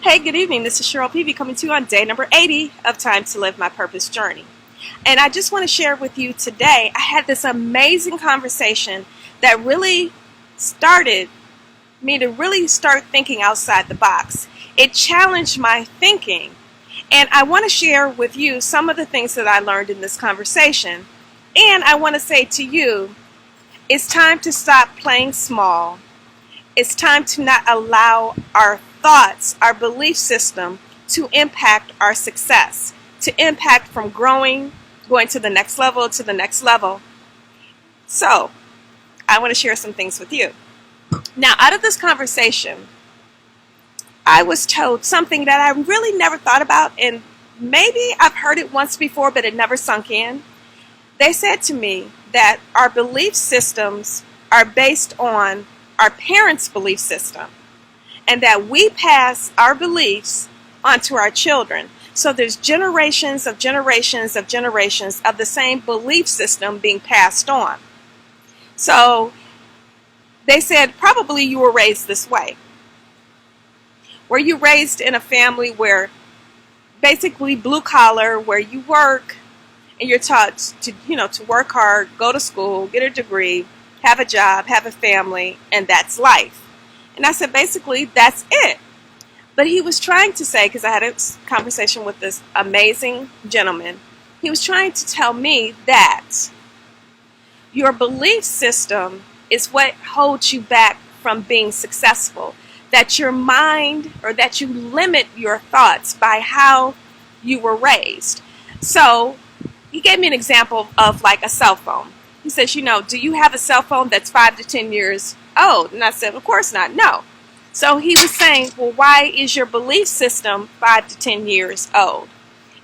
Hey, good evening. This is Cheryl PV coming to you on day number 80 of Time to Live My Purpose Journey. And I just want to share with you today, I had this amazing conversation that really started me to really start thinking outside the box. It challenged my thinking. And I want to share with you some of the things that I learned in this conversation. And I want to say to you, it's time to stop playing small. It's time to not allow our thoughts, our belief system to impact our success, to impact from going to the next level to the next level. So, I want to share some things with you. Now, out of this conversation, I was told something that I really never thought about, and maybe I've heard it once before, but it never sunk in. They said to me that our belief systems are based on our parents' belief system, and that we pass our beliefs onto our children. So there's generations of generations of generations of the same belief system being passed on. So they said probably you were raised this way. Were you raised in a family where basically blue collar, where you work and you're taught to work hard, go to school, get a degree, have a job, have a family, and that's life. And I said, basically, that's it. But he was trying to say, because I had a conversation with this amazing gentleman, he was trying to tell me that your belief system is what holds you back from being successful. That your mind, or that you limit your thoughts by how you were raised. So he gave me an example of like a cell phone. He says, do you have a cell phone that's 5 to 10 years old? And I said, of course not, no. So he was saying, well, why is your belief system 5 to 10 years old?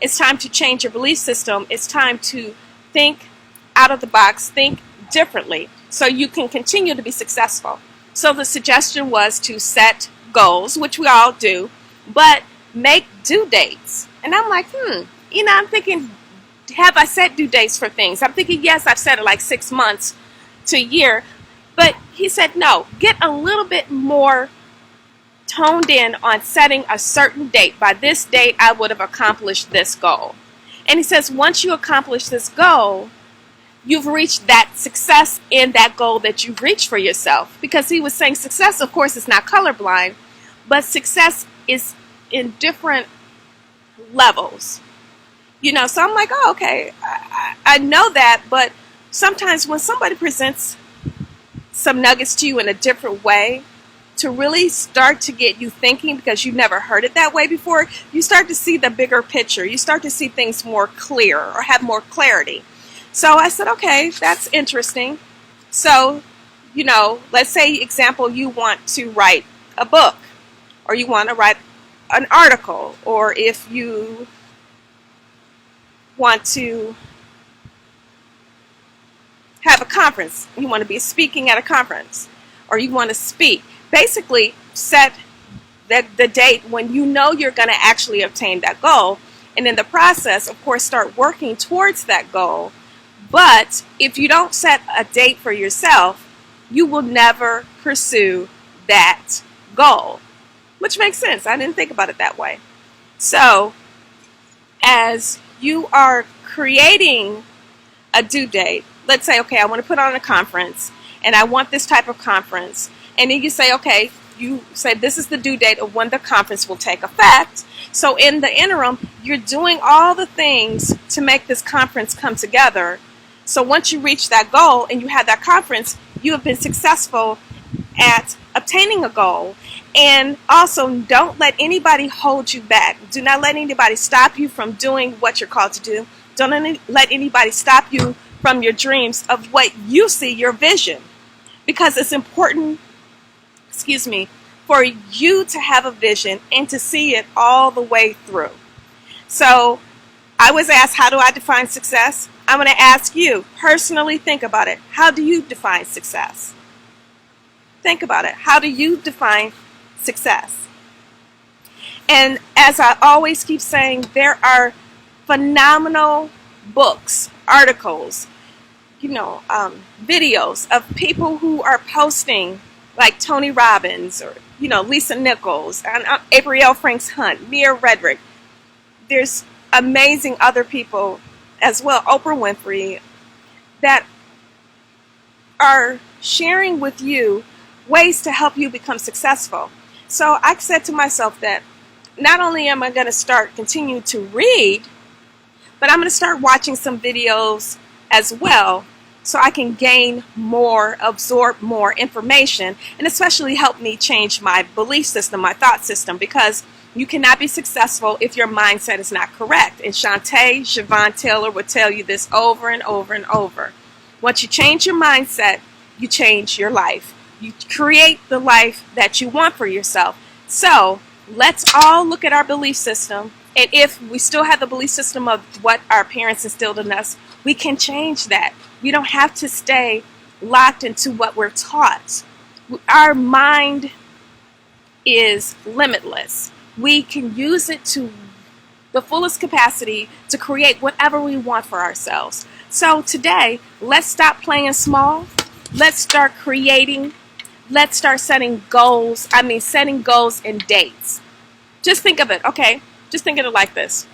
It's time to change your belief system. It's time to think out of the box, think differently, so you can continue to be successful. So the suggestion was to set goals, which we all do, but make due dates. And I'm like, I'm thinking, have I set due dates for things? I'm thinking, yes, I've set it like 6 months to a year. But he said, no, get a little bit more toned in on setting a certain date. By this date, I would have accomplished this goal. And he says, once you accomplish this goal, you've reached that success in that goal that you've reached for yourself. Because he was saying success, of course, is not colorblind, but success is in different levels. So I'm like, oh, okay, I know that, but sometimes when somebody presents some nuggets to you in a different way, to really start to get you thinking, because you've never heard it that way before, you start to see the bigger picture. You start to see things more clear or have more clarity. So I said, okay, that's interesting. So, let's say, example, you want to write a book, or you want to write an article, or if you want to have a conference, you want to be speaking at a conference, or you want to speak. Basically, set the date when you know you're going to actually obtain that goal, and in the process, of course, start working towards that goal. But if you don't set a date for yourself, you will never pursue that goal, which makes sense. I didn't think about it that way. So, as you are creating a due date, let's say, okay, I want to put on a conference, and I want this type of conference, and then you say, okay, you say this is the due date of when the conference will take effect. So in the interim, you're doing all the things to make this conference come together. So once you reach that goal and you have that conference, you have been successful at obtaining a goal. And also, don't let anybody hold you back. Do not let anybody stop you from doing what you're called to do. Don't let anybody stop you from your dreams of what you see, your vision. Because it's important, for you to have a vision and to see it all the way through. So, I was asked, how do I define success? I'm going to ask you, personally think about it. How do you define success? Think about it. How do you define success? And as I always keep saying, there are phenomenal books, articles, videos of people who are posting like Tony Robbins or, Lisa Nichols, and Abrielle Franks Hunt, Mia Redrick. There's amazing other people as well, Oprah Winfrey, that are sharing with you ways to help you become successful. So I said to myself that not only am I going to continue to read, but I'm going to start watching some videos as well so I can gain more, absorb more information, and especially help me change my belief system, my thought system, because you cannot be successful if your mindset is not correct. And Shantae Siobhan Taylor would tell you this over and over and over. Once you change your mindset, you change your life. You create the life that you want for yourself. So let's all look at our belief system. And if we still have the belief system of what our parents instilled in us, we can change that. We don't have to stay locked into what we're taught. Our mind is limitless. We can use it to the fullest capacity to create whatever we want for ourselves. So today, let's stop playing small. Let's start creating. Let's start setting goals. Setting goals and dates. Just think of it, okay? Just think of it like this.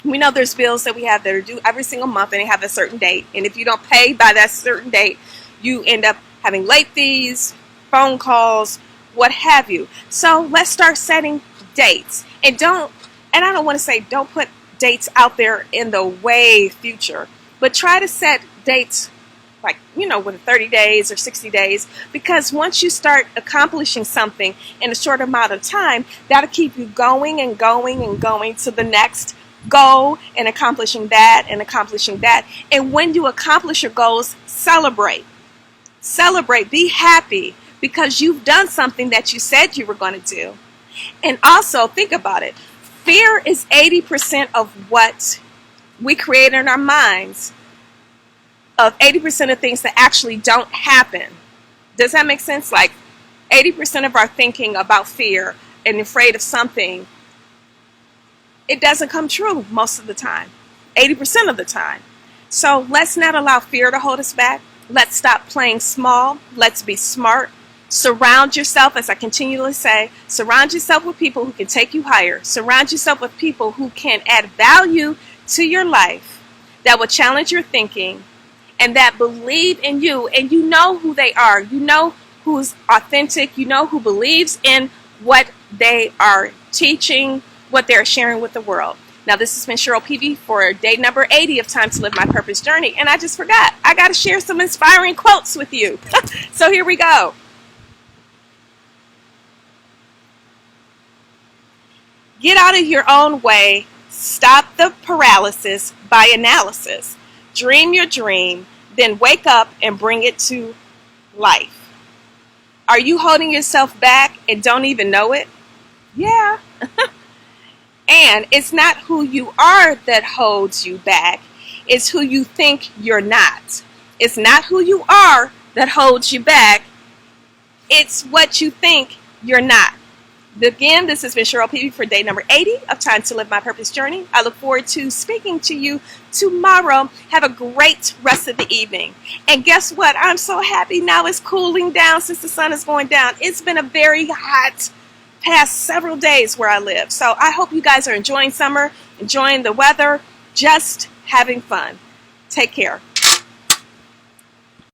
We know there's bills that we have that are due every single month and they have a certain date. And if you don't pay by that certain date, you end up having late fees, phone calls, what have you. So let's start setting dates. And I don't want to say don't put dates out there in the way future, but try to set dates like, within 30 days or 60 days, because once you start accomplishing something in a short amount of time, that'll keep you going and going and going to the next goal and accomplishing that and accomplishing that. And when you accomplish your goals, celebrate. Celebrate, be happy because you've done something that you said you were going to do. And also think about it. Fear is 80% of what we create in our minds, of 80% of things that actually don't happen. Does that make sense? Like 80% of our thinking about fear and afraid of something, it doesn't come true most of the time, 80% of the time. So let's not allow fear to hold us back. Let's stop playing small. Let's be smart. Surround yourself, as I continually say, surround yourself with people who can take you higher. Surround yourself with people who can add value to your life, that will challenge your thinking, and that believe in you, and you know who they are. You know who's authentic. You know who believes in what they are teaching, what they're sharing with the world. Now, this has been Cheryl Peavy for day number 80 of Time to Live My Purpose Journey. And I just forgot, I got to share some inspiring quotes with you. So here we go. Get out of your own way. Stop the paralysis by analysis. Dream your dream, then wake up and bring it to life. Are you holding yourself back and don't even know it? Yeah. And it's not who you are that holds you back. It's who you think you're not. It's not who you are that holds you back. It's what you think you're not. Again, this has been Cheryl Peavy for day number 80 of Time to Live My Purpose Journey. I look forward to speaking to you tomorrow. Have a great rest of the evening. And guess what? I'm so happy now it's cooling down since the sun is going down. It's been a very hot past several days where I live. So I hope you guys are enjoying summer, enjoying the weather, just having fun. Take care.